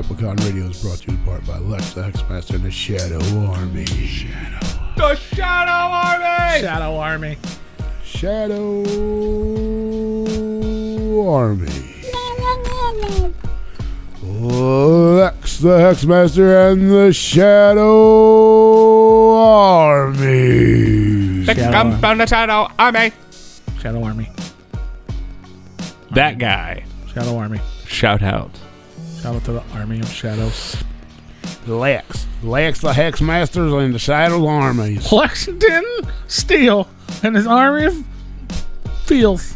Replicon Radio is brought to you in part by Lex the Hexmaster and the Shadow Army. The Shadow Army! Shadow Army. Shadow Army. Lex the Hexmaster and the Shadow Army. They come from the Shadow Army. Shadow Army. That guy. Shadow Army. Shout out. Shout out to the Army of Shadows. Lex the Hexmasters and the Shadow Armies. Lexington Steel and his army of feels.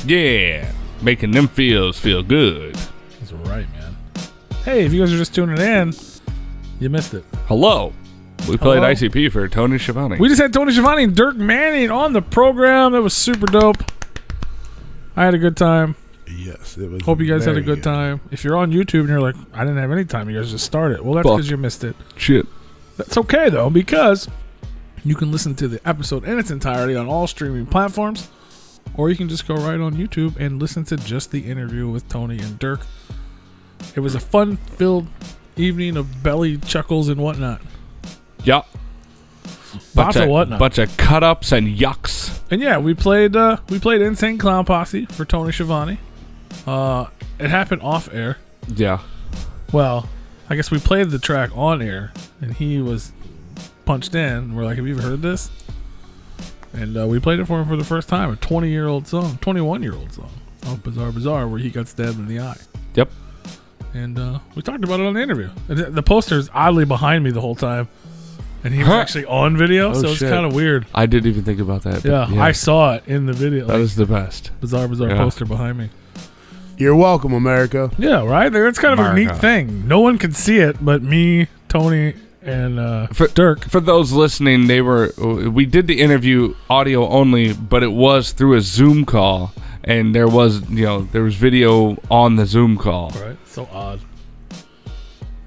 Yeah. Making them feels feel good. That's right, man. Hey, if you guys are just tuning in, you missed it. Hello. We played ICP for Tony Schiavone. We just had Tony Schiavone and Dirk Manning on the program. That was super dope. I had a good time. Yes, it was. Hope you guys had a very good time. If you're on YouTube and you're like, I didn't have any time, you guys just started. Well, that's because you missed it. Shit. That's okay, though, because you can listen to the episode in its entirety on all streaming platforms, or you can just go right on YouTube and listen to just the interview with Tony and Dirk. It was a fun-filled evening of belly chuckles and whatnot. Yep. Lots of whatnot. Bunch of cut-ups and yucks. And yeah, we played Insane Clown Posse for Tony Schiavone. It happened off air. Yeah. Well, I guess we played the track on air, and he was punched in. We're like, have you ever heard this? And we played it for him for the first time, a 21-year-old song off Bizarre Bizarre, where he got stabbed in the eye. Yep. And we talked about it on the interview. The poster's oddly behind me the whole time, and he was actually on video, so it's kind of weird. I didn't even think about that. Yeah, I saw it in the video. That is the best. Bizarre poster behind me. You're welcome, America. Yeah, right? It's kind of a neat thing. No one can see it but me, Tony, and Dirk. For those listening, we did the interview audio only, but it was through a Zoom call, and there was video on the Zoom call. Right. So odd.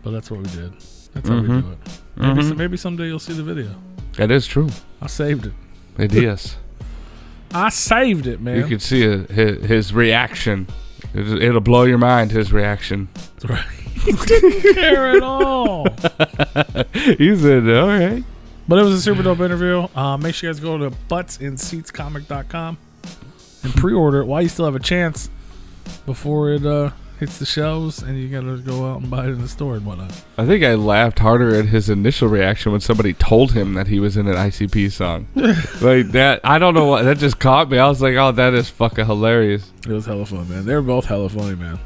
But that's what we did. That's how we do it. Maybe someday you'll see the video. That is true. I saved it. It is. I saved it, man. You can see his reaction. It'll blow your mind, his reaction. That's right. He didn't care at all. He said, all right. But it was a super dope interview. Make sure you guys go to buttsinseatscomic.com and pre-order it while you still have a chance before it hits the shelves, and you gotta go out and buy it in the store and whatnot. I think I laughed harder at his initial reaction when somebody told him that he was in an ICP song. Like that, I don't know what, that just caught me. I was like, oh, that is fucking hilarious. It was hella fun, man. They were both hella funny, man.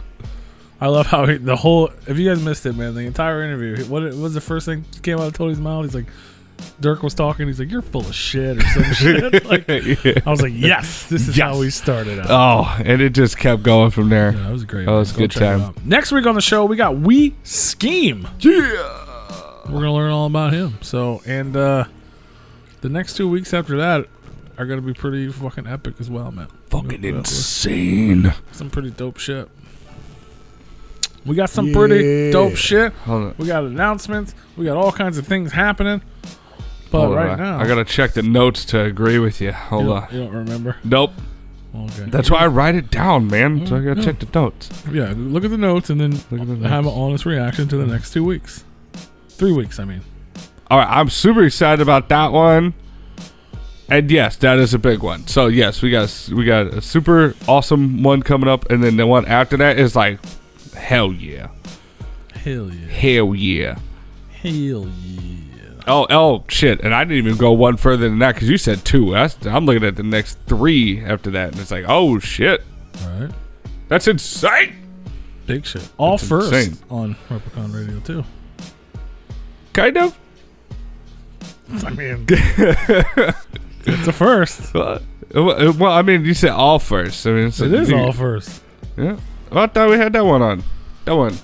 I love how if you guys missed it, man, the entire interview, what was the first thing that came out of Tony's mouth? He's like, Dirk was talking. He's like, "You're full of shit" or some shit. Like, yeah. I was like, "Yes, this is how we started out." Oh, and it just kept going from there. Yeah, that was great. That was a good time. Next week on the show, we got We Scheme. Yeah, we're gonna learn all about him. So, and the next 2 weeks after that are gonna be pretty fucking epic as well, man. Fucking insane. Some pretty dope shit. We got some pretty dope shit. We got announcements. We got all kinds of things happening. But right now, I gotta check the notes to agree with you. Hold on. You don't remember? Nope. Okay. That's why I write it down, man. So I gotta check the notes. Yeah, look at the notes and then have an honest reaction to the next 2 weeks. 3 weeks, I mean. All right, I'm super excited about that one. And yes, that is a big one. So yes, we got a super awesome one coming up, and then the one after that is like, hell yeah. Hell yeah. Hell yeah. Hell yeah. Oh, shit. And I didn't even go one further than that because you said 2. I'm looking at the next 3 after that. And it's like, oh, shit. All right. That's insane. Big shit. All That's first insane. On Replicon Radio, too. Kind of. I mean, it's a first. Well, I mean, you said all first. I mean, it is all first. Yeah. Oh, I thought we had that one on. That one.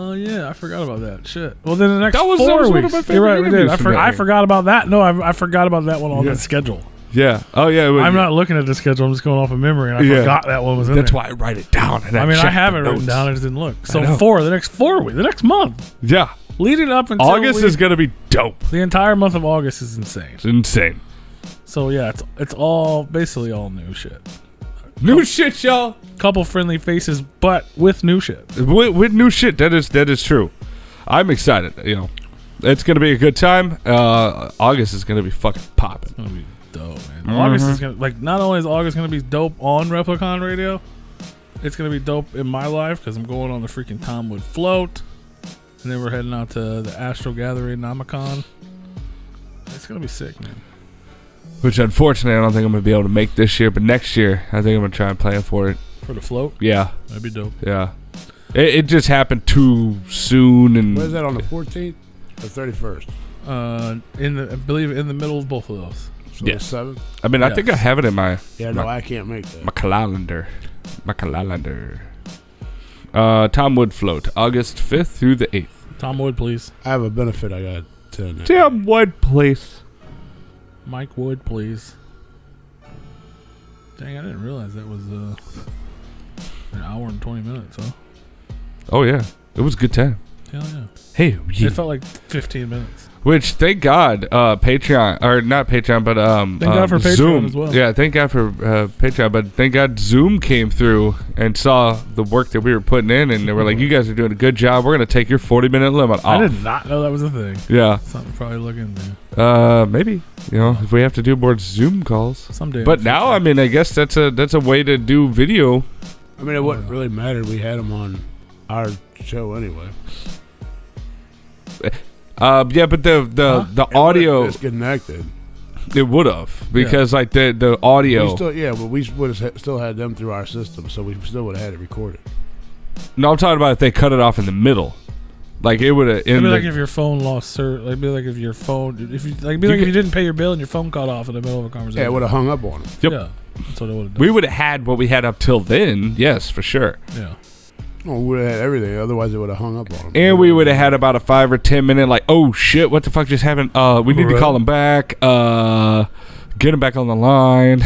Yeah, I forgot about that. Shit. Well, then the next that was 4 one weeks. Of my favorite You're right, we did. I forgot about that. No, I forgot about that one on the schedule. Yeah. Oh, yeah. I'm not looking at the schedule. I'm just going off of memory, and I forgot that one was in That's there. why I write it down. And I have it written down. I just didn't look. So the next 4 weeks, the next month. Yeah. Leading up until August is going to be dope. The entire month of August is insane. It's insane. So, yeah, it's all basically all new shit. New shit, y'all. Couple friendly faces, but with new shit. With new shit. That is true. I'm excited. You know, it's gonna be a good time. August is gonna be fucking popping. It's gonna be dope, man. August is gonna not only is August gonna be dope on Replicon Radio, it's gonna be dope in my life because I'm going on the freaking Tomwood float, and then we're heading out to the Astro Gathering Namicon. It's gonna be sick, man. Which unfortunately I don't think I'm gonna be able to make this year, but next year I think I'm gonna try and plan for it. For the float? Yeah. That'd be dope. Yeah. It just happened too soon, and What is that, on the 14th or 31st? I believe in the middle of both of those. So Yeah. the 7th? I mean I think I have it in my I can't make that. my calendar. Tom Wood float, August 5th through the 8th. Tom Wood, please. I have a benefit I got to attend. Tom Wood, please. Mike Wood, please. Dang, I didn't realize that was an hour and 20 minutes, huh? Oh yeah, it was a good time. Hell yeah. Hey, It felt like 15 minutes. which thank God, Patreon or not Patreon, but Thank God for Patreon Zoom as well. Yeah, thank God for Patreon, but thank God Zoom came through and saw the work that we were putting in, and they were like, "You guys are doing a good job. We're gonna take your 40-minute limit off." I did not know that was a thing. Yeah, Something to probably look into. maybe if we have to do more Zoom calls. Someday. But now, I mean, I guess that's a way to do video. I mean, it wouldn't really matter. We had them on our show anyway. Yeah, but the audio It's connected. it would have because like the audio. But we would have still had them through our system, so we still would have had it recorded. No, I'm talking about if they cut it off in the middle, like it would have. It'd be like if your phone lost service. Like, be like if your phone, if you didn't pay your bill and your phone cut off in the middle of a conversation. Yeah, it would have hung up on them. Yep. Yeah, that's what it would have done. We would have had what we had up till then. Yes, for sure. Yeah. Well, we would have had everything. Otherwise, it would have hung up on them. And we would have had about a 5 or 10 minute, like, oh shit, what the fuck just happened? We need to call them back. Get them back on the line.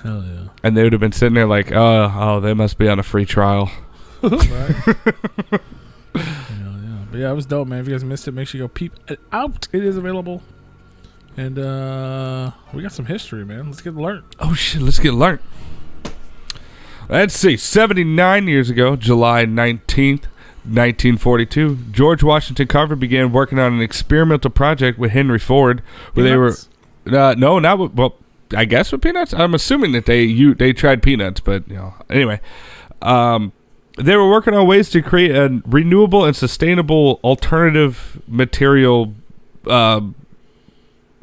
Hell yeah. And they would have been sitting there like, oh, they must be on a free trial. Right. Yeah. But yeah, it was dope, man. If you guys missed it, make sure you go peep it out. It is available. And we got some history, man. Let's get learned. Oh shit, let's get learned. Let's see. 79 years ago, July 19th, 1942, George Washington Carver began working on an experimental project with Henry Ford, where Peanuts? they were no, not with, well, I guess with peanuts. I'm assuming that they tried peanuts, but anyway, they were working on ways to create a renewable and sustainable alternative material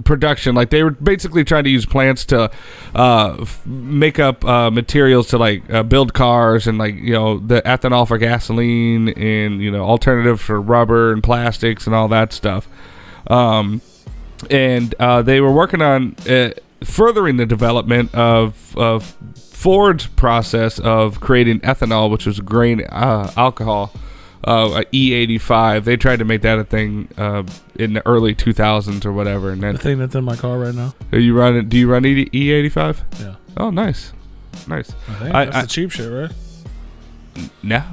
production. Like they were basically trying to use plants to make up materials to like build cars, and like the ethanol for gasoline, and alternative for rubber and plastics and all that stuff. And they were working on furthering the development of Ford's process of creating ethanol, which was grain alcohol, E85. They tried to make that a thing in the early 2000s or whatever. And then The thing that's in my car right now. do you run E85? Yeah. Oh, nice. I think that's the cheap shit, right? No.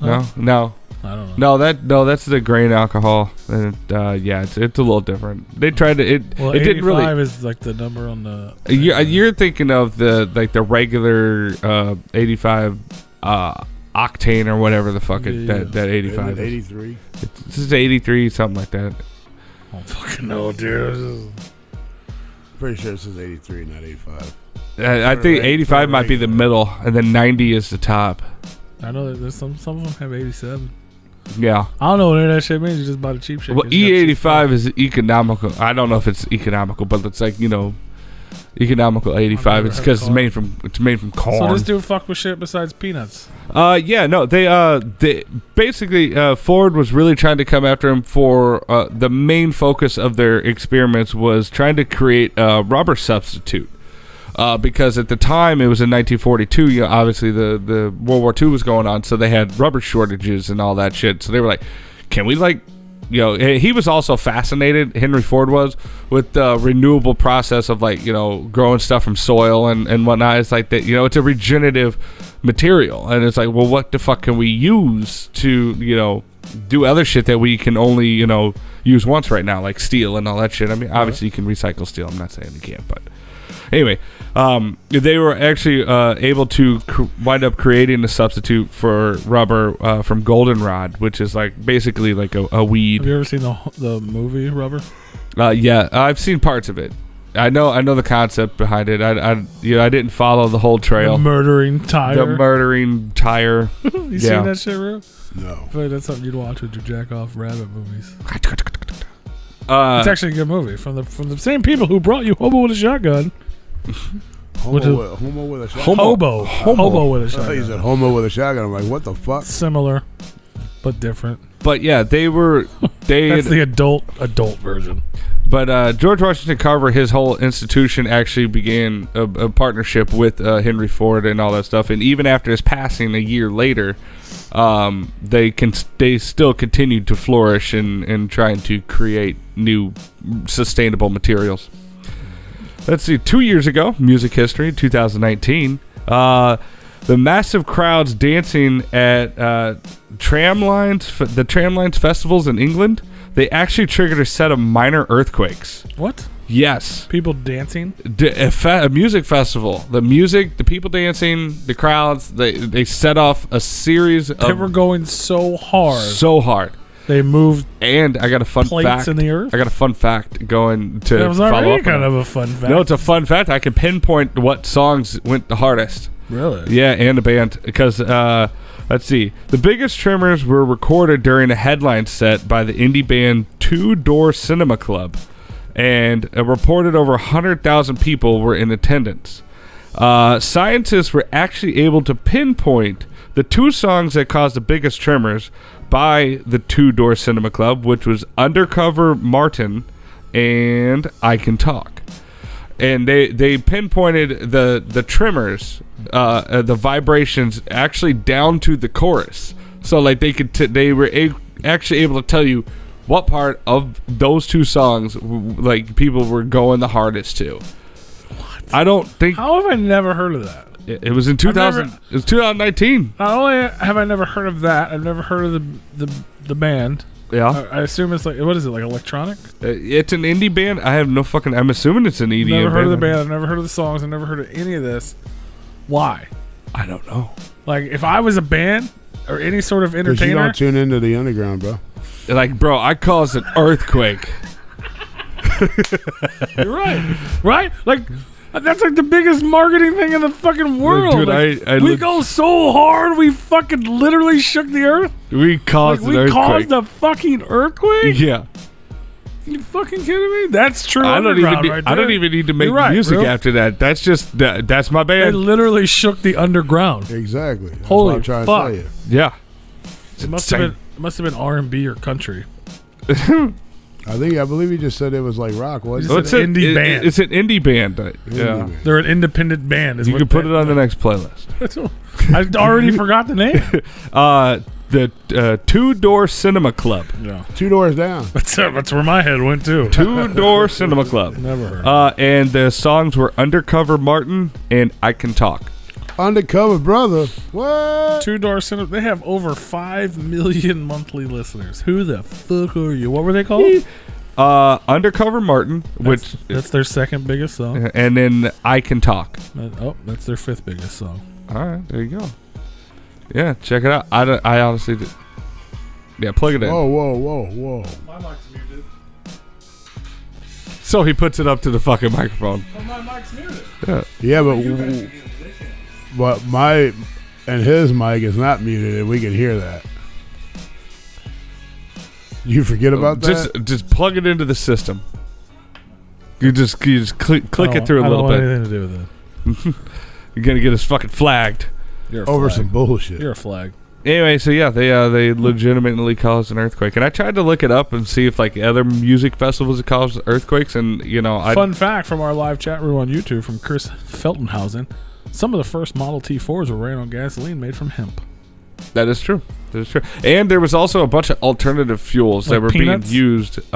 Huh? No. I don't know. That's the grain alcohol, and yeah, it's a little different. They tried to it didn't really. 85 is like the number on the. You're thinking of the regular 85 octane or whatever the fuck that 85 is. 83. This is 83, something like that. I don't fucking know, dude. Pretty sure it says 83, not 85. I think 85 might be the middle, and then 90 is the top. I know that there's some of them have 87. Yeah. I don't know what that shit means. You just buy the cheap shit. Well, E85 is economical. I don't know if it's economical, but it's like economical 85. It's because it's made from corn. So this dude fuck with shit besides peanuts. Yeah, no, they basically Ford was really trying to come after him for the main focus of their experiments was trying to create a rubber substitute. Because at the time it was in 1942, obviously the World War II was going on, so they had rubber shortages and all that shit. So they were like, can we he was also fascinated, Henry Ford was, with the renewable process of growing stuff from soil and whatnot. It's like that, it's a regenerative material, and it's like, well, what the fuck can we use to do other shit that we can only use once right now, like steel and all that shit. I mean, obviously you can recycle steel. I'm not saying you can't, but anyway, They were actually able to wind up creating a substitute for rubber from goldenrod, which is like basically like a weed. Have you ever seen the movie Rubber? Yeah, I've seen parts of it. I know the concept behind it. I didn't follow the whole trail. The murdering tire. The murdering tire. You seen that shit, bro? No. I feel like that's something you'd watch with your jack off rabbit movies. It's It's actually a good movie from the same people who brought you Hobo with a Shotgun. Homo with a shotgun. Hobo with a I thought you shotgun. said homo with a shotgun. I'm like, what the fuck? Similar, but different. But yeah, they That's the adult version. But George Washington Carver, his whole institution actually began a partnership with Henry Ford and all that stuff. And even after his passing a year later, they still continued to flourish in trying to create new sustainable materials. Let's see, 2 years ago, music history, 2019, the massive crowds dancing at the tram lines festivals in England, they actually triggered a set of minor earthquakes. What? Yes. People dancing? A music festival. The music, the people dancing, the crowds, they set off a series of... They were going so hard. So hard. They moved And I got a fun plates fact. in the earth? I got a fun fact going to That was follow already up kind on of a fun fact. No, it's a fun fact. I can pinpoint what songs went the hardest. Really? Yeah, and the band. Because, let's see. The biggest tremors were recorded during a headline set by the indie band Two Door Cinema Club. And reported over 100,000 people were in attendance. Scientists were actually able to pinpoint the two songs that caused the biggest tremors by the Two Door Cinema Club, which was Undercover Martin and I Can Talk. And they pinpointed the tremors, the vibrations, actually down to the chorus. So like they were actually able to tell you what part of those two songs like people were going the hardest to. What? I don't think. How have I never heard of that? It was in 2000. It was 2019. Not only have I never heard of that, I've never heard of the band. Yeah. I assume it's like, what is it, like electronic? It's an indie band. I'm assuming it's an indie band. Never heard of the band. I've never heard of the songs. I've never heard of any of this. Why? I don't know. Like, if I was a band or any sort of Because you entertainer, don't tune into the underground, bro. Like, bro, I caused an earthquake. you're right, right? Like, that's like the biggest marketing thing in the fucking world. Dude, like, we go so hard, we fucking literally shook the earth. We caused Like, an we earthquake. caused a fucking earthquake. Yeah. You fucking kidding me? That's true. I don't even need, right I don't there. even need to make You're right, music bro. after that. That's just that's my They band. literally shook the underground. Exactly. That's Holy what I'm trying fuck. to tell you. Yeah. It must have been R&B or country. I believe you just said it was like rock, wasn't Oh, it? it's an indie band. It's an indie band. Yeah. Indie band. They're an independent band. Is You what can put they- it on the next playlist. I already forgot the name. The Two Door Cinema Club. Yeah, Two doors down. that's where my head went too. Two Door Cinema Club. Never heard. And the songs were Undercover Martin and I Can Talk. Undercover brother. What? Two Door Cinema. They have over 5 million monthly listeners. Who the fuck are you? What were they called? Undercover Martin, which That's their second biggest song. and then I Can Talk. That's their fifth biggest song. All right, there you go. Yeah, check it out. I honestly did. Yeah, plug it in. Whoa. My mic's muted. So he puts it up to the fucking microphone. Oh, my mic's muted. Yeah. Yeah, but my and his mic is not muted, and we can hear that. You forget about that? Just plug it into the system. You just click it through a little I don't bit. want anything to do with it. You're gonna get us fucking flagged. You're a Over flag. some bullshit. You're a flag. Anyway, so yeah, they legitimately caused an earthquake, and I tried to look it up and see if like other music festivals have caused earthquakes, and Fun fact from our live chat room on YouTube from Chris Feltenhausen: some of the first Model T4s were ran on gasoline made from hemp. that is true. That is true. And there was also a bunch of alternative fuels that Like were peanuts? being used, You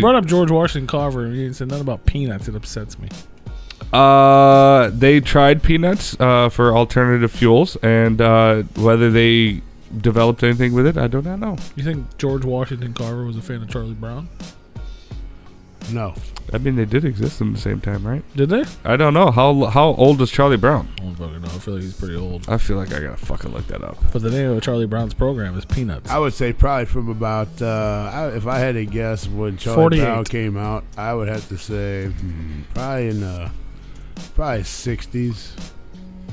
brought up George Washington Carver, and you said nothing about peanuts. It upsets me. They tried peanuts for alternative fuels, and whether they developed anything with it, I do not know. You think George Washington Carver was a fan of Charlie Brown? No. I mean, they did exist in the same time, right? Did they? I don't know. How old is Charlie Brown? I don't fucking know. I feel like he's pretty old. I feel like I gotta fucking look that up. But the name of Charlie Brown's program is Peanuts. I would say probably from about, if I had to guess when Charlie 48. Brown came out, I would have to say probably in the 60s.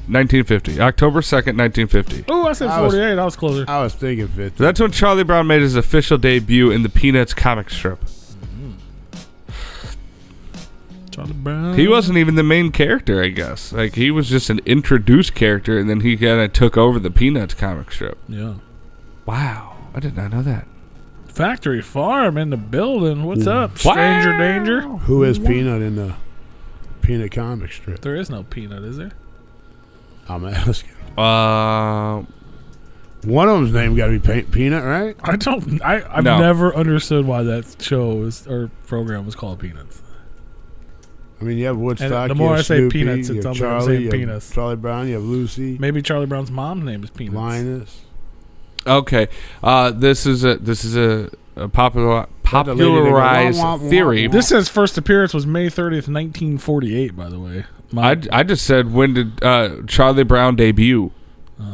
1950. October 2nd, 1950. Oh, I said 48. I was closer. I was thinking 50. That's when Charlie Brown made his official debut in the Peanuts comic strip. Charlie Brown. He wasn't even the main character, I guess. Like, he was just an introduced character, and then he kind of took over the Peanuts comic strip. Yeah. Wow. I did not know that. Factory Farm in the building. What's up? Stranger Danger. Who is Peanut in the Peanut comic strip? There is no Peanut, is there? I'm asking. One of them's name got to be Peanut, right? I've never understood why that show or program was called Peanuts. I mean, you have Woodstock. And the more I say Snoopy, Peanuts, it sounds like I'm saying Peanuts. Charlie Brown, you have Lucy. Maybe Charlie Brown's mom's name is Peanuts. Linus. Okay. This is a popularized theory. This says first appearance was May 30th, 1948, by the way. I just said, when did Charlie Brown debut?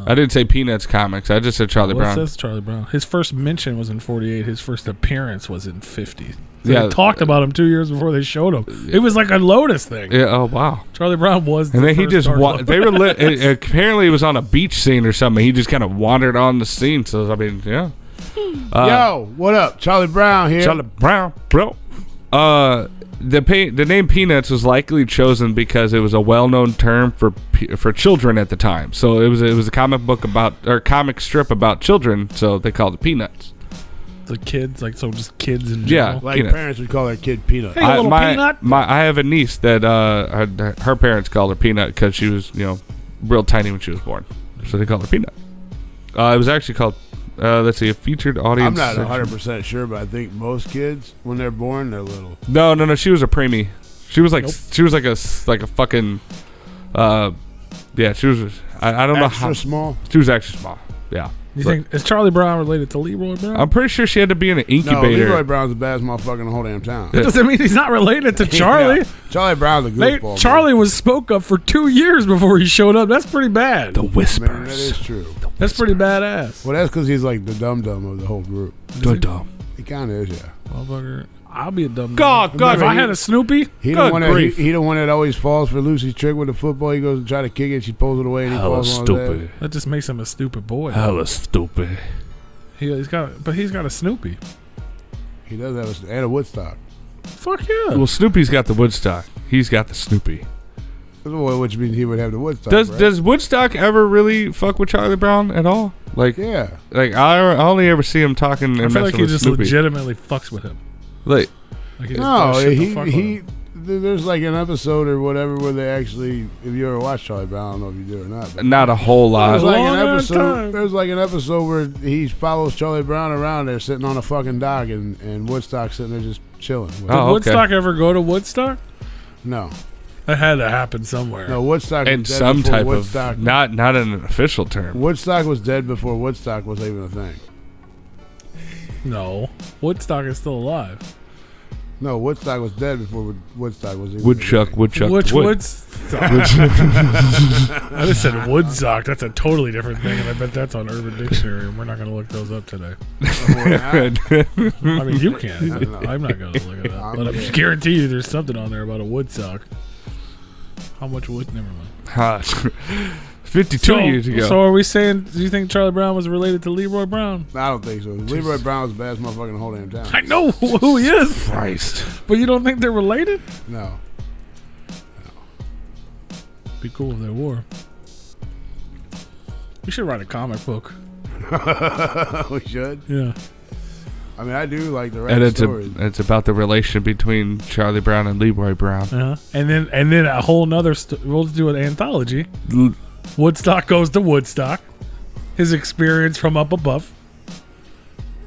I didn't say Peanuts comics. I just said Charlie Brown. It says Charlie Brown. His first mention was in 48. His first appearance was in 50. So yeah, they talked about him 2 years before they showed him. It was like a Lotus thing. Yeah. Oh wow. Charlie Brown was. And then he just they were apparently it was on a beach scene or something. He just kind of wandered on the scene. So I mean, yeah. Yo, what up? Charlie Brown here. Charlie Brown, bro. The name Peanuts was likely chosen because it was a well-known term for children at the time. So it was a comic book comic strip about children. So they called it Peanuts. The kids, just kids in general. Yeah, like Peanut. Parents would call their kid Peanut. Hey, little Peanut. I have a niece that her parents called her Peanut because she was real tiny when she was born. So they called her Peanut. It was actually called. Let's see, a featured audience. I'm not 100% sure, but I think most kids, when they're born, they're little. No. She was a preemie. She was like she was like a fucking. Yeah, she was. I don't know how small. She was actually small. Yeah. You think is Charlie Brown related to Leroy Brown? I'm pretty sure she had to be in an incubator. No, Leroy Brown's the baddest motherfucker in the whole damn town. That doesn't mean he's not related to Charlie. Yeah. Charlie Brown's a goofball. Charlie was spoke up for 2 years before he showed up. That's pretty bad. The Whispers. Man, that is true. That's pretty badass. Well, that's because he's like the dum-dum of the whole group. Dum-dum. He kind of is, yeah. Motherfucker. I'll be a dumb God, if I had a Snoopy, he the one that always falls for Lucy's trick with the football. He goes to try to kick it, she pulls it away, and he falls on his head. That just makes him a stupid boy. Hella stupid. He's got a Snoopy. He does have and a Woodstock. Fuck yeah. Well, Snoopy's got the Woodstock. He's got the Snoopy. Which means he would have the Woodstock. Does Woodstock ever really fuck with Charlie Brown at all? Like, yeah. Like I only ever see him talking and I feel messing like he with just Snoopy. legitimately fucks with him. Like he there's like an episode or whatever where they actually, if you ever watch Charlie Brown, I don't know if you do or not. But not a whole lot. There's like an episode where he follows Charlie Brown around there sitting on a fucking dock and Woodstock sitting there just chilling. Did Woodstock ever go to Woodstock? No. That had to happen somewhere. No, Woodstock in some type of not an official term. Woodstock was dead before Woodstock was even a thing. No, Woodstock is still alive. No, Woodstock was dead before Woodstock was even Woodchuck. I just said Woodstock. That's a totally different thing, and I bet that's on Urban Dictionary, and we're not going to look those up today. I mean, you can. I'm not going to look it up. But I guarantee you there's something on there about a Woodstock. How much wood? Never mind. 52 years ago. So are we saying, do you think Charlie Brown was related to Leroy Brown? I don't think so. Leroy Brown was the baddest motherfucker in the whole damn town. I know who he is. Christ. But you don't think they're related? No. Be cool if they were. We should write a comic book. We should? Yeah. I mean, I do like the right stories. It's about the relation between Charlie Brown and Leroy Brown. Uh-huh. And then a whole nother we'll do an anthology. Woodstock goes to Woodstock. His experience from up above.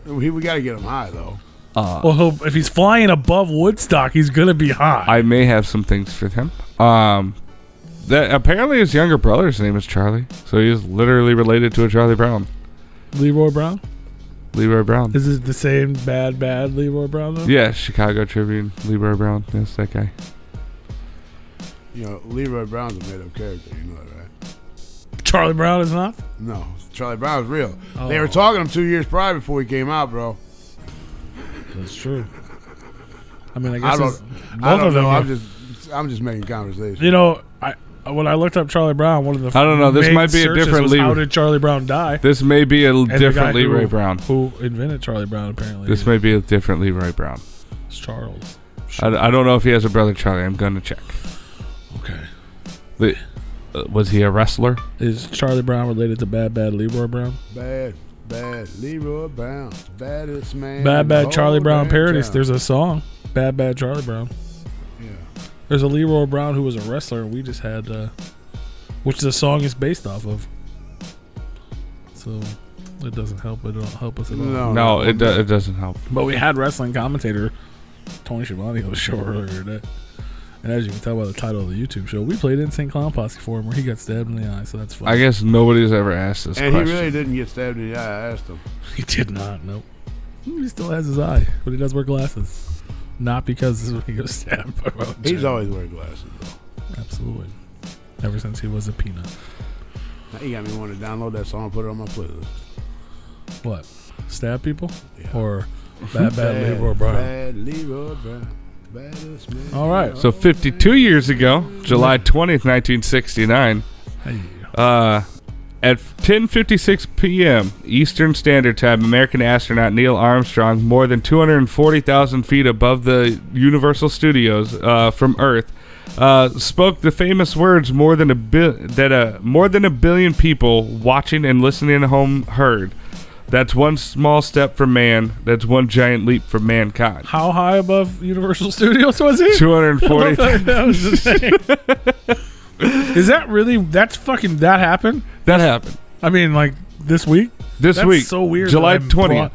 We got to get him high, though. Well, if he's flying above Woodstock, he's going to be high. I may have some things for him. That apparently his younger brother's name is Charlie. So he's literally related to a Charlie Brown. Leroy Brown? Leroy Brown. Is it the same bad Leroy Brown though? Yeah, Chicago Tribune, Leroy Brown. That's that guy. You know, Leroy Brown's a made-up character. You know that, right? Charlie Brown is not? No, Charlie Brown's real. Oh. They were talking to him 2 years prior before he came out, bro. That's true. I mean, I I guess don't both of them. know. are- I'm just making conversation. You know, when I looked up Charlie Brown, one of the I don't know, this main might be a searches different was Leroy. how did Charlie Brown die? This may be a And the guy different Leroy Brown. Who invented Charlie Brown, apparently. This may be a different Leroy Brown. It's Charles. I don't know if he has a brother Charlie. I'm going to check. Okay. Was he a wrestler? Is Charlie Brown related to bad Leroy Brown? Bad Leroy Brown, baddest man. Bad Charlie Oh, Brown damn parodies. town. There's a song, Bad Charlie Brown. Yeah. There's a Leroy Brown who was a wrestler, and we just had, which the song is based off of. So it doesn't help. It don't help us at all. No, it doesn't help. But we had wrestling commentator Tony Schiavone on the show earlier today. And as you can tell by the title of the YouTube show, we played Insane Clown Posse for him where he got stabbed in the eye, so that's fun. I guess nobody's ever asked this And question. he really didn't get stabbed in the eye. I asked him. He did not, nope. He still has his eye, but he does wear glasses. Not because he got stabbed by Ron He's Chen. always wearing glasses, though. Absolutely. Ever since he was a peanut. Now you got me wanting to download that song and put it on my playlist. What? Stab people? Yeah. Or bad Leroy Brown? Bad Leroy Brown. Baddest man. All right. So 52 years ago, July 20th, 1969, Hey. at 10:56 p.m. Eastern Standard Time, American astronaut Neil Armstrong, more than 240,000 feet above the Universal Studios from Earth, spoke the famous words more than a billion people watching and listening at home heard. That's one small step for man. That's one giant leap for mankind. How high above Universal Studios was he? 240. That was insane. Is that really? That's fucking. That happened? That happened I mean, like this week? this That's week. so weird. July that I 20th. brought-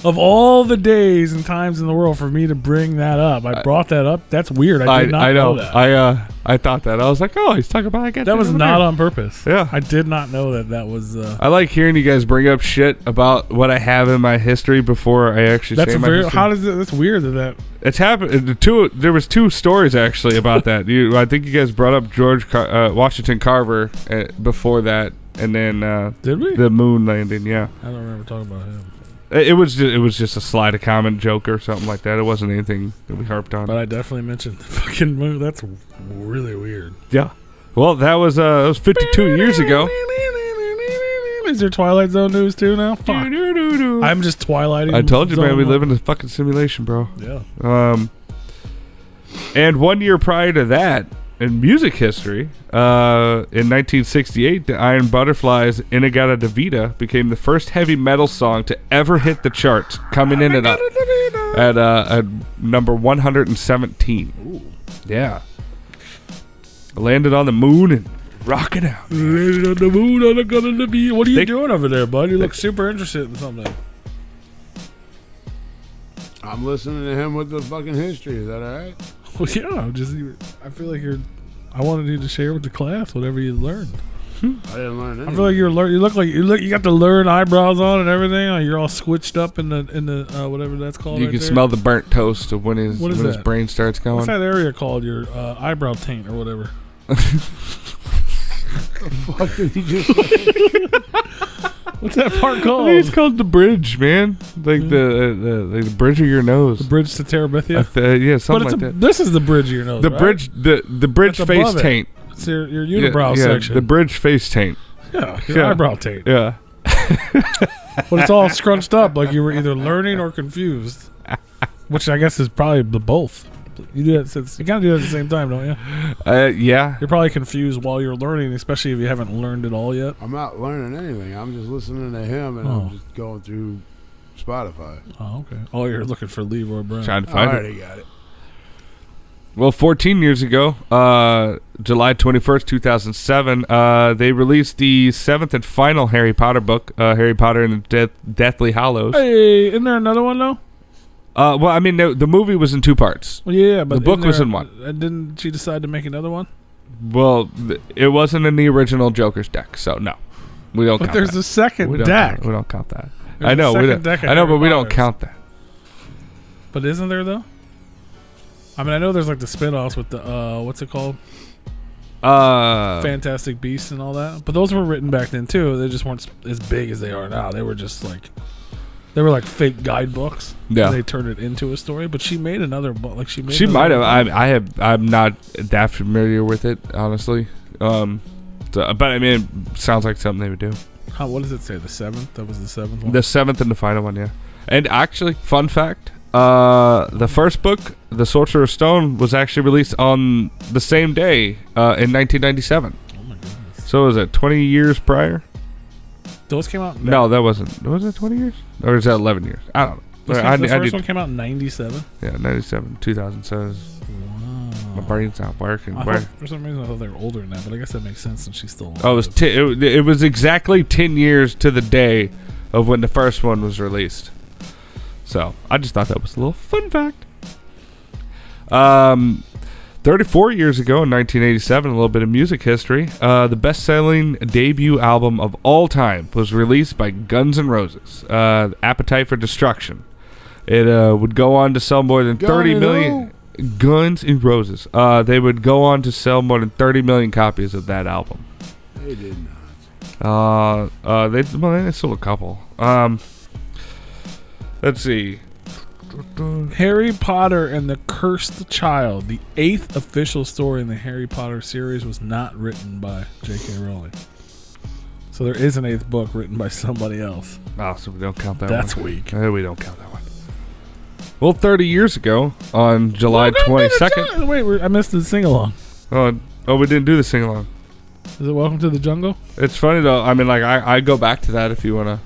Of all the days and times in the world for me to bring that up, I brought that up. That's weird. I did not know that. I thought that. I was like, oh, he's talking about. I get That was not on purpose. Yeah. I did not know that was. I like hearing you guys bring up shit about what I have in my history before I actually That's say my very. history. How does it? That's weird that. It's happened. There was two stories actually about that. I think you guys brought up Washington Carver before that, and then Did we? the moon landing. Yeah, I don't remember talking about him. it was just a slide of comment joke or something like that. It wasn't anything that we harped on. But I definitely mentioned the fucking moon. That's really weird. Yeah. Well, that was 52 years ago. Is there Twilight Zone news too now? Fuck. I'm just Twilighting. I told you, man, Zone we one. live in a fucking simulation, bro. Yeah. And 1 year prior to that, in music history, in 1968, the Iron Butterflies' Inagata Davida became the first heavy metal song to ever hit the charts, coming in at number 117. Ooh. Yeah. Landed on the moon and rocking out. Landed on the moon, on the gun of the bee. What are you They- doing over there, bud? You look super interested in something. I'm listening to him with the fucking history. Is that all right? Well, yeah. I feel like I wanted you to share with the class whatever you learned. I didn't learn anything. I feel like you got the learn eyebrows on and everything. Like you're all switched up in the whatever that's called. You right can there. smell the burnt toast of when his What is his that? brain starts going. What's that area called? Your eyebrow taint or whatever. What did he just say? What's that part I called? think it's called the bridge, man. Like the bridge of your nose. The bridge to Terabithia. Yeah, something But like that. this is the bridge of your nose. The right? bridge, the bridge That's face above it. taint. It's your unibrow yeah, section. the bridge face taint. Yeah, your Yeah. eyebrow taint. Yeah. But it's all scrunched up like you were either learning or confused. Which I guess is probably the both. You do that. You gotta do that at the same time, don't you? Yeah. You're probably confused while you're learning, especially if you haven't learned it all yet. I'm not learning anything. I'm just listening to him and Oh. I'm just going through Spotify. Oh, okay. Oh, you're looking for Leroy Brown. Trying to I find it. already got it. Well, 14 years ago, July 21st, 2007, they released the 7th and final Harry Potter book, Harry Potter and the Deathly Hallows. Hey, isn't there another one though? Well, I mean, the movie was in 2 parts. Well, yeah, but The book isn't was there- in one. Didn't she decide to make another one? Well, it wasn't in the original Joker's deck, so no. We don't But count there's that. a second We don't deck. count- we don't count that. I know. There's a We second don't, deck of I know, but Harry we don't Potters. count that. But isn't there though? I mean, I know there's like the spin-offs with the what's it called? Fantastic Beasts and all that. But those were written back then too. They just weren't as big as they are now. They were just like fake guidebooks. Yeah. And they turned it into a story. But she made another book. Like she might have. I'm not that familiar with it, honestly. But I mean, it sounds like something they would do. What does it say? The 7th? That was the 7th one? The 7th and the final one, yeah. And actually, fun fact: the first book, The Sorcerer's Stone, was actually released on the same day in 1997. Oh my goodness. So was it 20 years prior? Those came out? No, that wasn't. Was it 20 years? Or is that 11 years? I don't know. The first one came out in 97? Yeah, 97, 2000. So my brain's not working. For some reason, I thought they were older than that, but I guess that makes sense since she's still alive. Oh, it was exactly 10 years to the day of when the first one was released. So I just thought that was a little fun fact. 34 years ago in 1987, a little bit of music history, the best-selling debut album of all time was released by Guns N' Roses, Appetite for Destruction. It would go on to sell more than 30 million... Guns N' Roses. They would go on to sell more than 30 million copies of that album. They did not. They sold a couple. Let's see. Harry Potter and the Cursed Child, the 8th official story in the Harry Potter series, was not written by J.K. Rowling. So there is an 8th book written by somebody else. Oh, so we don't count that That's one. weak. We don't count that one. Well, 30 years ago, on July 22nd... Wait, I missed the sing-along. Oh, we didn't do the sing-along. Is it Welcome to the Jungle? It's funny, though. I mean, like, I go back to that if you want to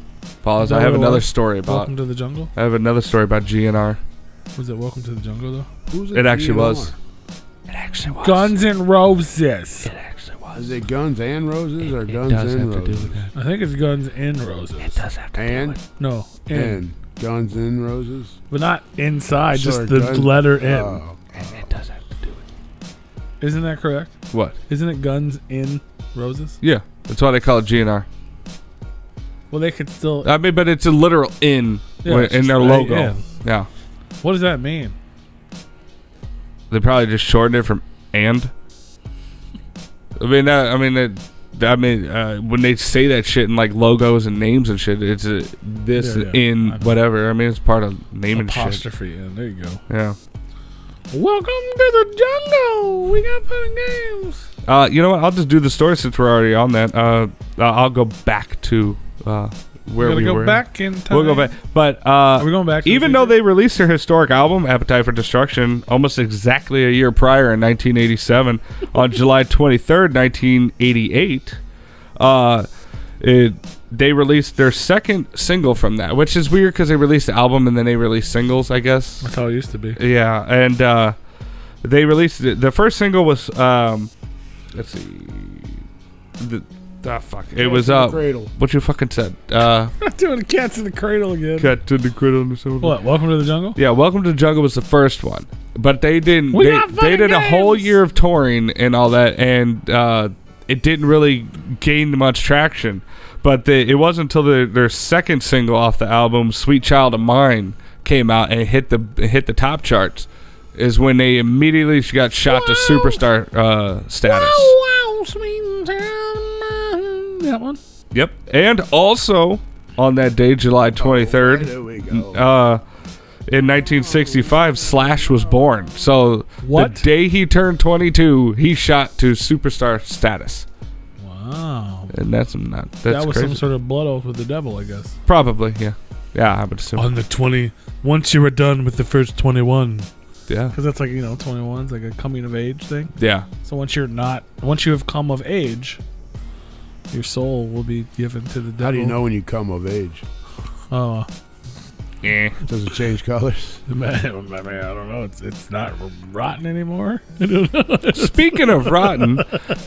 pause. I have another story about... Welcome to the Jungle? I have another story about GNR. Was it Welcome to the Jungle, though? Who's It actually GNR? was. It actually was. Guns N' Roses. It actually was. Is it Guns and Roses or It Guns does and have to do Roses? with that. I think it's Guns N' Roses. It does have to do And? with it. No, N. And Guns and Roses? But not inside, So just are the Guns- letter N. Oh. And it does have to do with it. Isn't that correct? What? Isn't it Guns N' Roses? Yeah. That's why they call it GNR. Well, they could still... I mean, but it's a literal N Yeah, it's in just their the logo. N. Yeah. What does that mean? They probably just shortened it from and. When they say that shit in like logos and names and shit, it's this Yeah, yeah. in I know. whatever. I mean, it's part of naming shit. Apostrophe N. There you go. Yeah. Welcome to the jungle. We got fun games. You know what? I'll just do the story since we're already on that. I'll go back to where we go were. back in time. We'll go back, but Are we going back? To even the though future? they released their historic album, Appetite for Destruction, almost exactly a year prior in 1987, on July 23rd, 1988, they released their second single from that, which is weird because they released the album and then they released singles, I guess. That's how it used to be. Yeah, and they released the first single was let's see, fuck, it was Cradle. what you fucking said. I'm doing Cats in the Cradle again. Cat to the Cradle or something. What? Welcome to the Jungle? Yeah, Welcome to the Jungle was the first one, but they didn't. We got They did a fucking whole games! year of touring and all that, and it didn't really gain much traction. But it wasn't until their second single off the album, "Sweet Child of Mine," came out and hit the top charts, is when they immediately got shot to superstar status. Wow, sweet child of mine. That one? Yep, and also on that day, July 23rd. There we go. In 1965, Slash was born. So What? the day he turned 22, he shot to superstar status, Wow. and that's That was crazy. some sort of blood oath with the devil, I guess. Probably, yeah, I would assume. On the 20, once you were done with the first 21. Yeah, Because that's like, 21's like a coming of age thing. yeah. So once you have come of age, your soul will be given to the devil. How do you know when you come of age? Oh, Yeah. Does it change colors? man, I don't know. It's not rotten anymore. I don't know. Speaking of rotten,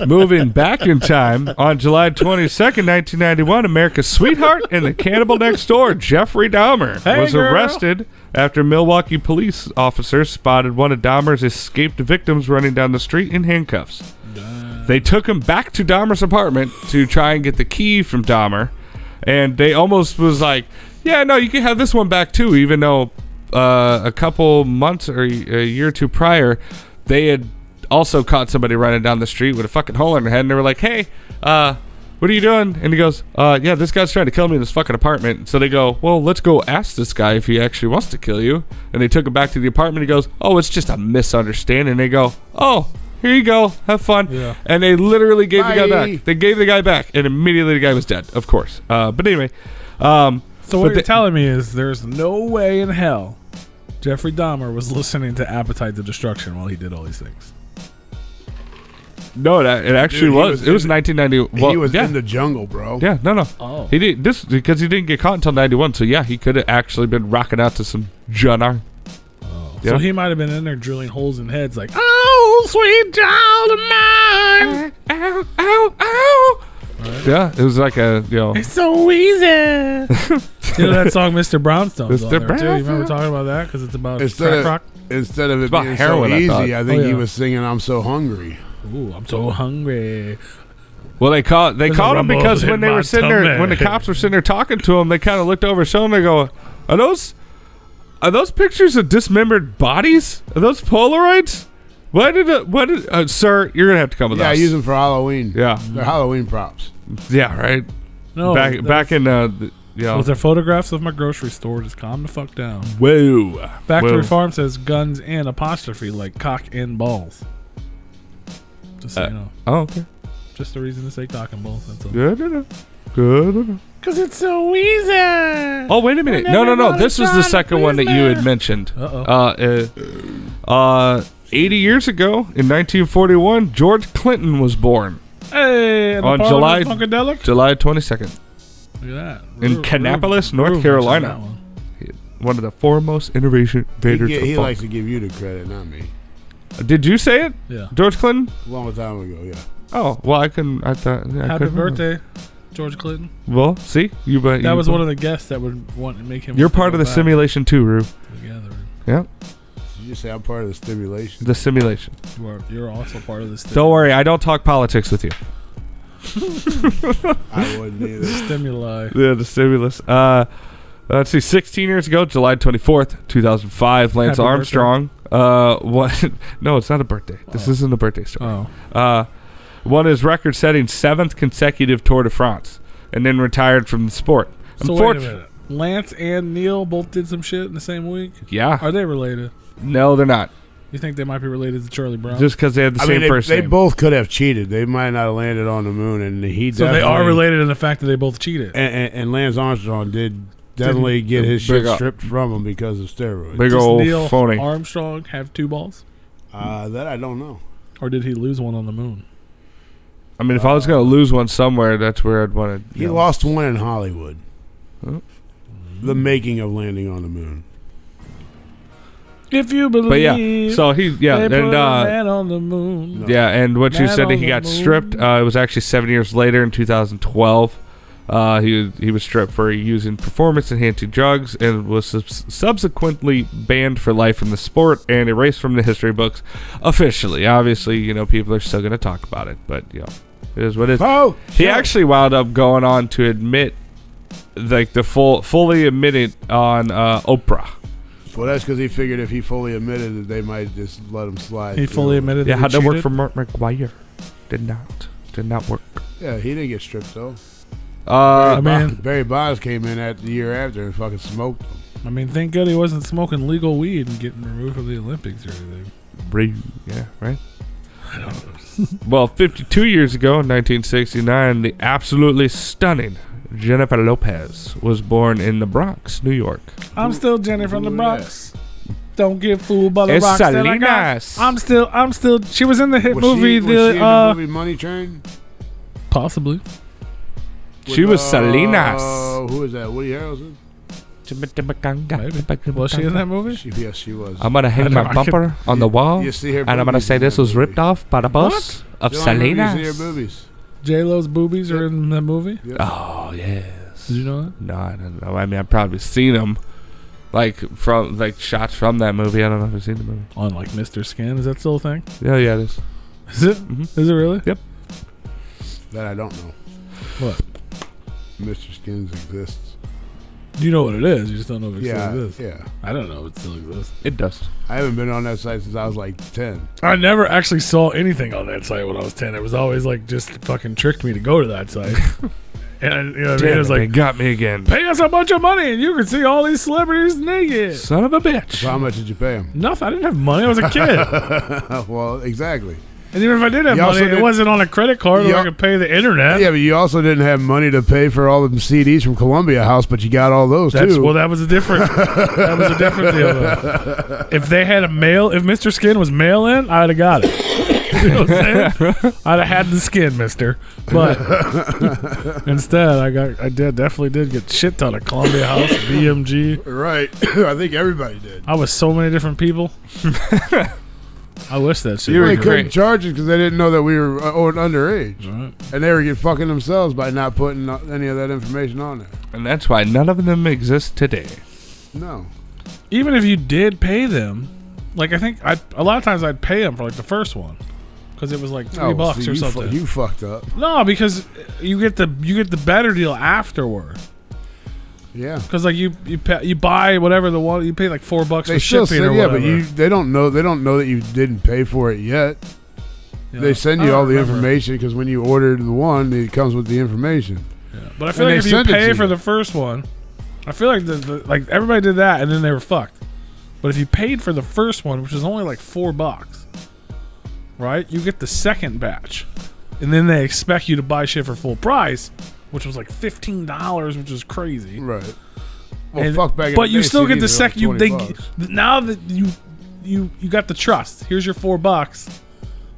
moving back in time, on July 22nd, 1991, America's sweetheart and the cannibal next door, Jeffrey Dahmer, Hey, was girl. arrested after Milwaukee police officers spotted one of Dahmer's escaped victims running down the street in handcuffs. They took him back to Dahmer's apartment to try and get the key from Dahmer, And they almost was like, yeah, no, you can have this one back too, even though a couple months or a year or two prior, they had also caught somebody running down the street with a fucking hole in their head, and they were like, hey, what are you doing? And he goes, yeah, this guy's trying to kill me in this fucking apartment. So they go, well, let's go ask this guy if he actually wants to kill you. And they took him back to the apartment. He goes, oh, it's just a misunderstanding. And they go, oh, here you go, have fun. Yeah. And they literally gave the guy back. They gave the guy back, and immediately the guy was dead, of course. But anyway. So what you're telling me is there's no way in hell Jeffrey Dahmer was listening to Appetite to Destruction while he did all these things. No, it actually was. It was 1990. Well, he was in the jungle, bro. Yeah, no. Oh. He did this because he didn't get caught until 91. So yeah, he could have actually been rocking out to some John. Yeah. So he might have been in there drilling holes in heads like, oh, sweet child of mine. Ow, ow, ow. Right. Yeah, it was like a, It's so easy. You know that song Mr. Brownstone's on there too? You remember talking about that? Because it's about crack rock? Instead of it being so easy, I think he was singing I'm So Hungry. Ooh, I'm so hungry. Well, they called him because when they were sitting there, when the cops were sitting there talking to him, they kind of looked over his shoulder and they go, Are those pictures of dismembered bodies? Are those Polaroids? Sir, you're gonna have to come with us. Yeah, I use them for Halloween. Yeah, they're Halloween props. Yeah, right. No, back in those are photographs of my grocery store. Just calm the fuck down. Whoa. Factory Farm says guns and apostrophe like cock and balls. Just so you know. Oh, okay. Just a reason to say cock and balls. That's all. Good. Because it's so easy. Oh, wait a minute. No. This was the second one that you had mentioned. 80 years ago, in 1941, George Clinton was born. Hey, on July 22nd. Look at that. In Kannapolis, North Carolina. One of the foremost innovation invaders. He likes to give you the credit, not me. Did you say it? Yeah. George Clinton? A long time ago, yeah. Oh, well, I thought. Yeah, Happy birthday, George Clinton. Well, see? That was one of the guests that would want to make him. You're part of the simulation too, Rue. Together. Yeah. Did you say I'm part of the stimulation? The simulation. You're also part of the stimulation. Don't worry, I don't talk politics with you. I wouldn't either. Stimuli. Yeah, the stimulus. Let's see. 16 years ago, July 24th, 2005, Lance Happy Armstrong. What? No, it's not a birthday. This isn't a birthday story. Won his record-setting 7th consecutive Tour de France, and then retired from the sport. So wait a minute. Lance and Neil both did some shit in the same week? Yeah. Are they related? No, they're not. You think they might be related to Charlie Brown? Just because they had the same first name. They both could have cheated. They might not have landed on the moon, and so they are related in the fact that they both cheated. And Lance Armstrong did definitely get his shit stripped from him because of steroids. Big Does old Neil phony. Armstrong have 2 balls? That I don't know. Or did he lose one on the moon? I mean, if I was going to lose one somewhere, that's where I'd want to. He lost one in Hollywood. Huh? The making of landing on the moon. If you believe. But yeah, so he they put a man on the moon. No. Yeah, and what you said that he got stripped. It was actually 7 years later in 2012. He was stripped for using performance-enhancing drugs and was subsequently banned for life from the sport and erased from the history books officially. Obviously, people are still going to talk about it, but it is what it is. Oh, he actually wound up going on to admit, like fully admitted on Oprah. Well, that's because he figured if he fully admitted that they might just let him slide. He fully admitted. Yeah, how'd that work for Mark McGuire? Did not work. Yeah, he didn't get stripped though. Barry Bonds came in the year after and fucking smoked him. I mean, thank God he wasn't smoking legal weed and getting removed from the Olympics or anything. Yeah, right. I don't know. Well, 52 years ago, in 1969, the absolutely stunning Jennifer Lopez was born in the Bronx, New York. I'm still Jenny from the Bronx. Don't get fooled by the rocks that I got. I'm still. She was in the hit movie. Was she in the movie Money Train? Possibly. She was Salinas. Who is that? Woody Harrelson? Maybe. Was she in that movie? Yes, she was. I'm going to hang my bumper on the wall, you see her and I'm going to say this was ripped off by the boss of Salinas. You see her boobies. J-Lo's boobies are in that movie? Yep. Oh, yes. Did you know that? No, I don't know. I mean, I've probably seen them, from shots from that movie. I don't know if I've seen the movie. On, Mr. Skin? Is that still a thing? Yeah, it is. Is it? Mm-hmm. Is it really? Yep. That I don't know. What? Mr. Skins exists. You know what it is. You just don't know if it Yeah, still exists. yeah. I don't know if it still exists. It does. I haven't been on that site since I was like 10. I never actually saw anything on that site when I was 10. It was always like just fucking tricked me to go to that site. And you know what I mean? It was They like, got me again. pay us a bunch of money and you can see all these celebrities naked. Son of a bitch. So how much did you pay him? Nothing. I didn't have money. I was a kid. Well, exactly. And even if I did have You also money, it did- wasn't on a credit card You where I al- could pay the internet. Yeah, but you also didn't have money to pay for all the CDs from Columbia House, but you got all those That's too. well. That was a different. That was a different deal. Though. If they had a mail, if Mr. Skin was mail in, I'd have got it. You know what I'm saying? I'd have had the skin, Mister. But instead, I definitely did get shit ton of Columbia House, BMG. Right. I think everybody did. I was so many different people. I wish that shit. You were They was couldn't great. charge us because they didn't know that we were underage. right. And they were getting fucking themselves by not putting any of that information on there. And that's why none of them exist today. No. Even if you did pay them, like I think a lot of times I'd pay them for like the first one because it was like $3 see, or you something. you fucked up. No, because you get the better deal afterward. Yeah. Because like you buy whatever the one you pay like $4 They for still shipping said, or yeah, whatever. but they don't know that you didn't pay for it yet. Yeah. They send I you don't all the remember. information because when you ordered the one, it comes with the information. Yeah. But I feel And like they if you send it pay to for you. the first one, I feel like like everybody did that and then they were fucked. But if you paid for the first one, which is only like $4, right? You get the second batch, and then they expect you to buy shit for full price, which was like $15, which was crazy. Right. Well, And- fuck back in but the you day, still get CDs the were second. like You $20. now that you got the trust. Here's your $4.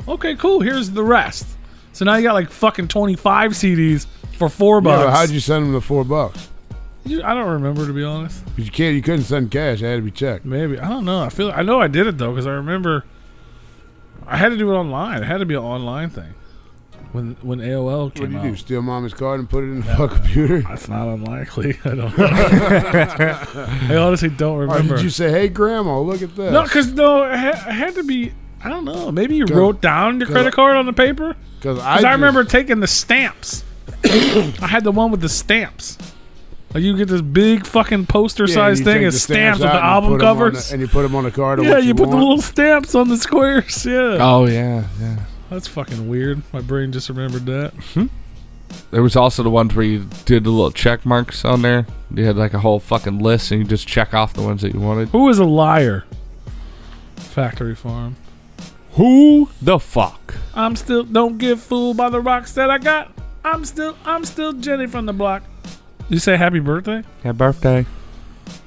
Okay, cool. Here's the rest. So now you got like fucking 25 CDs for $4. Yeah, but how'd you send them the $4? I don't remember, to be honest. 'Cause you couldn't send cash. It had to be checked. Maybe I don't know. I know I did it though because I remember I had to do it online. It had to be an online thing when AOL What came do you out. do? Steal mommy's card and put it in the fuck computer? That's not unlikely. I don't know. I honestly don't Or remember. did you say, "Hey, Grandma, look at this"? No, because it had to be. I don't know. Maybe you 'Cause- wrote down your 'cause credit card on the paper. Because Because I remember taking the stamps. I had the one with the stamps. Like you get this big fucking poster-sized thing as stamps with the album covers. and you put them on the card. Of Yeah, what you put the want. little stamps on the squares. Yeah. Oh, yeah, yeah. That's fucking weird. My brain just remembered that. There was also the ones where you did the little check marks on there. You had like a whole fucking list and you just check off the ones that you wanted. Who is a liar? Factory Farm. Who the fuck? I'm still don't get fooled by the rocks that I got. I'm still Jenny from the block. You say happy birthday? Happy birthday.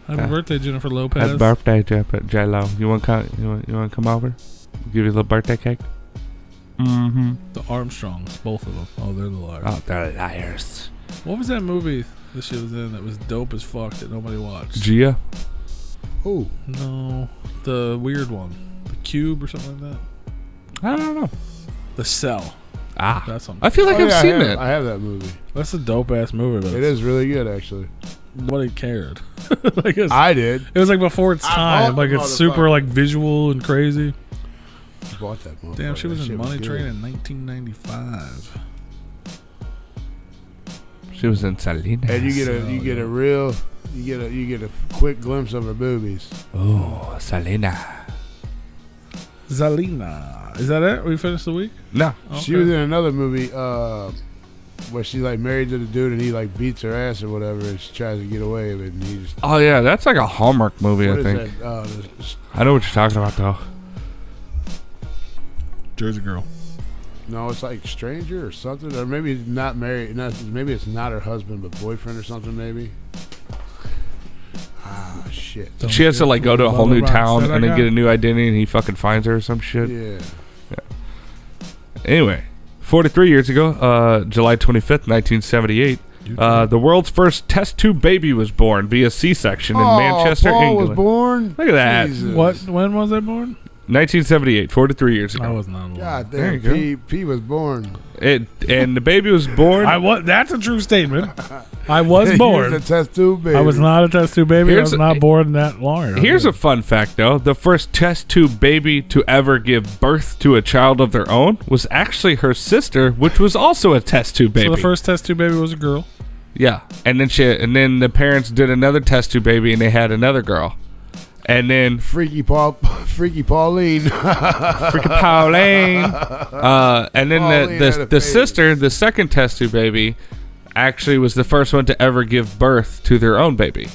Happy Yeah. birthday, Jennifer Lopez. Happy birthday, J-Lo. You want to come over? Give you a little birthday cake? Mm-hmm. The Armstrongs, both of them. Oh, they're the liars. Oh, they're liars. What was that movie that she was in that was dope as fuck that nobody watched? Gia? Ooh, No, the weird one, the Cube or something like that. I don't know. The Cell. Ah. That's something. I feel like Oh, I've yeah, seen I it. have that movie. That's a dope ass movie, but It is really good, actually. nobody cared. Like I did. it was like before its I time. bought Like the it's super motherfucker. like visual and crazy. I bought that motherfucker. Damn, she was That in shit Money good. Train in 1995. She was in Selena. And you get a quick glimpse of her boobies. Oh, Selena. Zalina. Is that it? We finished the week? No. She was in another movie where she like married to the dude and he like beats her ass or whatever and she tries to get away with it and he just. Oh, yeah. That's like a Hallmark movie, What I is think. that? I know what you're talking about, though. Jersey Girl. No, it's like Stranger or something, or maybe it's not married. Maybe it's not her husband, but boyfriend or something. Maybe. Ah, shit. She has to like go to a whole new town and then get a it. new identity and he fucking finds her or some shit. Yeah. Anyway, 43 years ago, July 25th, 1978, the world's first test tube baby was born via C-section in Manchester, Paul England. was born. Look at that. Jesus. What? When was I born? 1978, 43 years I ago. was not alive. God There damn, you P was born. And the baby was born. I was. That's a true statement. I was He born. was a test tube baby. I was not a test tube baby. Here's I was a- not born that long ago. Here's a fun fact, though. The first test tube baby to ever give birth to a child of their own was actually her sister, which was also a test tube baby. So the first test tube baby was a girl. Yeah, and then the parents did another test tube baby, and they had another girl, and then Freaky Pauline. Freaking Pauline. And then Pauline had a the baby. sister, the second test tube baby, actually was the first one to ever give birth to their own baby.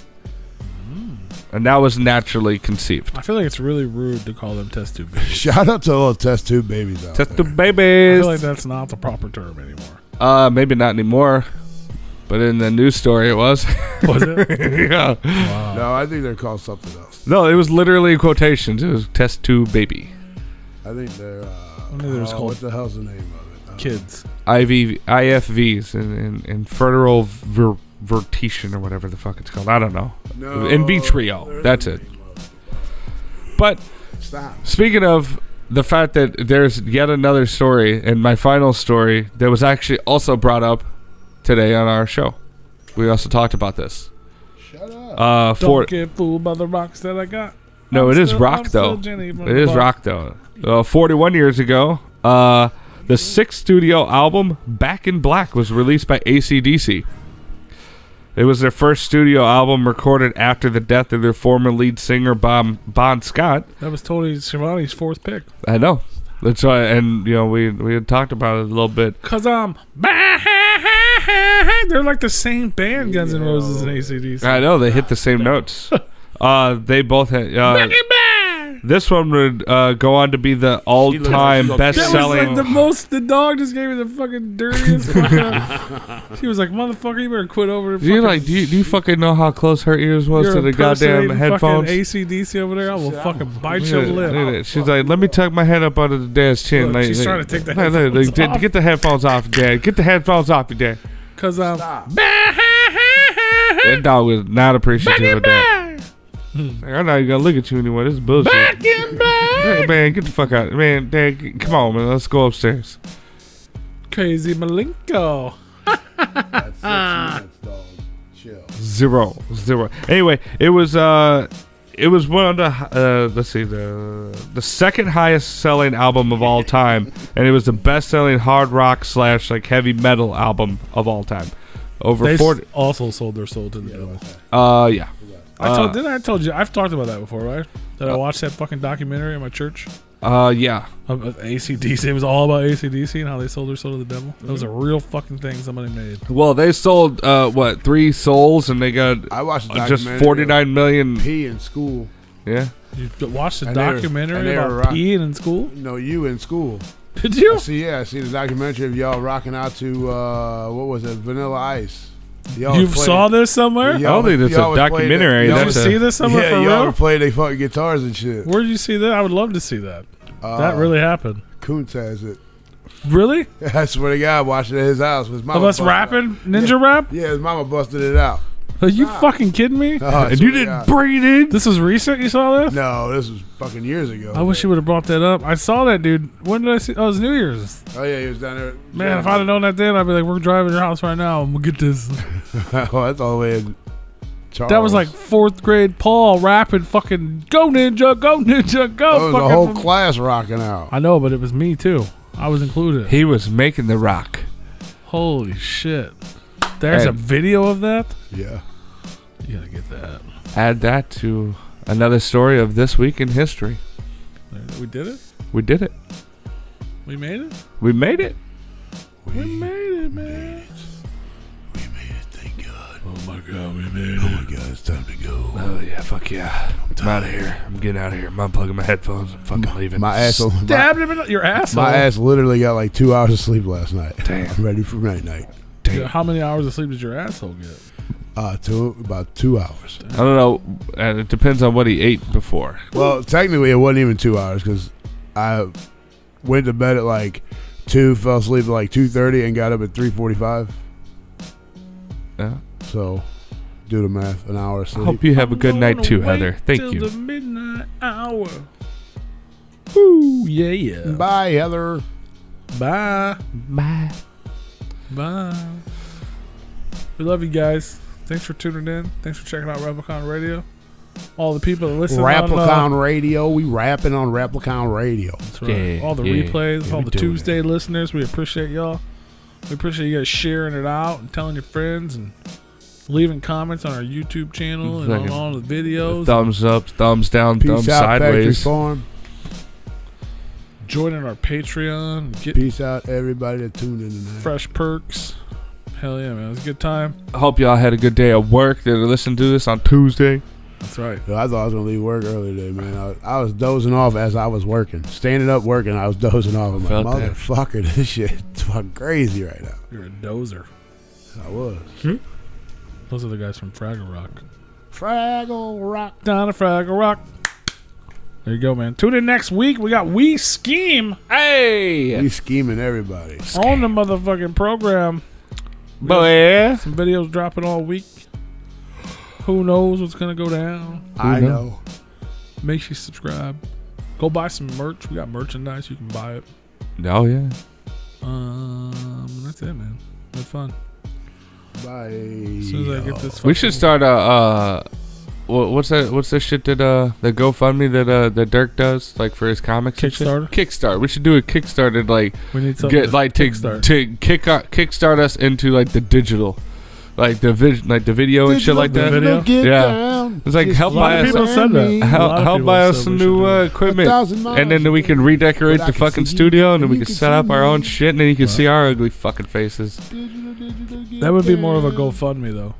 And that was naturally conceived. I feel like it's really rude to call them test tube babies. Shout out to all the test tube babies out Test there. tube I babies. feel like that's not the proper term anymore. Maybe not anymore. But in the news story, it was. Was it? Yeah. Wow. No, I think they're called something else. No, it was literally quotations. It was test tube baby. I think they're. knew they was called what the hell's the name of it? Kids. IFVs and fertile vertation or whatever the fuck it's called. I don't know. No, In vitro. there's That's a it. name of But Stop. speaking of the fact that there's yet another story, and my final story that was actually also brought up today on our show. We also talked about this. Shut up. Don't get fooled by the rocks that I got. No, I'm it is still- rock I'm still though. Jenny from It the is block. rock though. 41 years ago, the sixth studio album, Back in Black, was released by AC/DC. It was their first studio album recorded after the death of their former lead singer, Bon Scott. That was totally Schiavone's fourth pick. I know. That's why, and you know, we had talked about it a little bit. Cause they're like the same band, Guns N' Roses and AC/DC. I know they hit the same notes. They both had. This one would go on to be the all-time That was That was best-selling. like the most. The dog just gave me the fucking dirtiest. fucking, she was like, "Motherfucker, you better quit over." Do you fucking know how close her ears was to the goddamn headphones? AC/DC over there. I will fucking bite your Look at lip. it. She's like, let me tuck my head up under the dad's chin. Look, Like, she's like- trying to take the like, headphones off. Get the headphones off, Dad. Get the headphones off, you Dad. Cause Stop. That dog was not appreciative of that. Like, I'm not even gonna look at you anymore. This is bullshit. Hey, man, get the fuck out. Man, Dad, come on, man. Let's go upstairs. Crazy Malenko. That's 6 minutes, dog. Chill. Zero. Anyway, it was one of the let's see, the second highest selling album of all time, and it was the best selling hard rock / like heavy metal album of all time. Over They 40. also sold their soul to the devil. Yeah. I told you I've talked about that before, right? That I watched that fucking documentary at my church. Yeah. Of AC/DC. It was all about AC/DC and how they sold their soul to the devil. That was a real fucking thing somebody made. Well, they sold 3 souls, and they got I watched the just documentary 49 million. P in school. Yeah. You watched the And they were- documentary and they were about rock- peeing in school? No, you in school. Did you? I see the documentary of y'all rocking out to what was it, Vanilla Ice. Y'all You was playing- saw this somewhere? I don't think that's a y'all was playing documentary. y'all Did you was- That's see this somewhere yeah, for y'all real? would play their fucking guitars and shit. Where did you see that? I would love to see that. That really happened. Kuntz has it. Really? I swear to God, watching it at his house. His mama Of us busted rapping? it. Ninja rap? Yeah, his mama busted it out. Are you fucking kidding me? Oh, I and swear you to didn't God. bring it in. This was recent? You saw this? No, this was fucking years ago. I wish you would have brought that up. I saw that dude. When did I see? Oh, it was New Year's. Oh yeah, he was down there. Man, if I'd have known that then, I'd be like, we're driving to your house right now. I'm going to get this. Oh, that's all the way in Charles. That was like 4th grade Paul rapping fucking, go ninja, go. That was fucking a whole from- class rocking out. I know, but it was me too. I was included. He was making the rock. Holy shit. There's a And- video of that? Yeah. You gotta get that. Add that to another story of this week in history. We did it? We did it. We made it? We made it. We made it, man. We made it, thank God. Oh my god, we made Oh it. my God, it's time to go. Oh yeah, fuck yeah. I'm out of here. I'm getting out of here. I'm unplugging my headphones. I'm fucking leaving. My asshole. Stabbed him in your asshole. My ass literally got like 2 hours of sleep last night. Damn. I'm ready for night night. Yeah, how many hours of sleep did your asshole get? About 2 hours. I don't know. It depends on what he ate before. Well, technically it wasn't even 2 hours because I went to bed at like 2, fell asleep at like 2:30, and got up at 3:45. Yeah. So, do the math. An hour of I sleep. hope you have a good night too, Wait Heather. Thank till you. the midnight hour. Woo, yeah. Bye, Heather. Bye. Bye. Bye. We love you guys. Thanks for tuning in. Thanks for checking out Replicon Radio. All the people that listen Replicon Radio. We rapping on Replicon Radio. That's right. Yeah, All the yeah, replays, yeah, all we the doing Tuesday listeners. We appreciate y'all. We appreciate you guys sharing it out and telling your friends and leaving comments on our YouTube channel and on all the videos. Thumbs up, thumbs down, thumbs Peace out, Factory sideways. Farm. Joining our Patreon. Get Peace out, everybody that tuned in tonight. fresh perks. Hell yeah, man. It was a good time. I hope y'all had a good day at work that are listening to this on Tuesday. That's right. Yo, I thought I was going to leave work early today, man. I was dozing off as I was working. Standing up working, I was dozing off. I'm Felt like, that. motherfucker, this shit is fucking crazy right now. You're a dozer. I was. Those are the guys from Fraggle Rock. Fraggle Rock. Down to Fraggle Rock. There you go, man. Tune in next week. We got We Scheme Hey! We scheming everybody. on the motherfucking program. Boy. Some videos dropping all week. Who knows what's going to go down? I know. Make sure you subscribe. Go buy some merch. We got merchandise. You can buy it. Oh, yeah. That's it, man. Have fun. Bye. As soon as I get this, We should start what's that shit that the GoFundMe that Dirk does like for his comics and shit? Kickstarter? Kickstart. We should do a Kickstarter like We need something get like to kickstart us into like the digital, like the video and shit like that. video? Get Yeah. down. It's like Just help a lot buy of us people said that. A lot of help people buy us said some we should new do that. equipment, 1,000 miles and then we can redecorate But I the can fucking see you, studio, and then and we you can can set see up our me. own shit, and then you can see our ugly fucking faces. That would be more of a GoFundMe, though.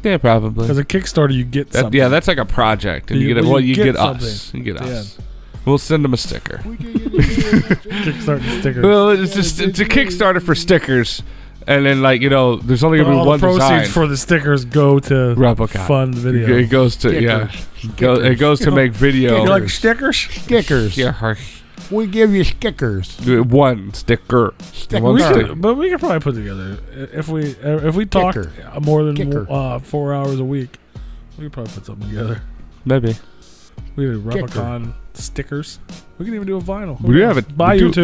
Yeah, probably. Because a Kickstarter, you get something. Yeah, that's like a project, and You- you get well, you you get get us. something. You get Yeah. us. We'll send them a sticker. Kickstarter stickers. Well, it's a Kickstarter for stickers, and then like there's only But gonna all be one the proceeds design. for the stickers go to Replicon. fund video. It goes to it goes to make video. You like stickers? Stickers. Yeah, We give you stickers. one sticker. One We sticker. could, but we could probably put together if we talk Kicker. more than Kicker. 4 hours a week. We could probably put something together. Maybe. We could Replicon stickers. We can even do a vinyl. We do have it. Buy we do- YouTube.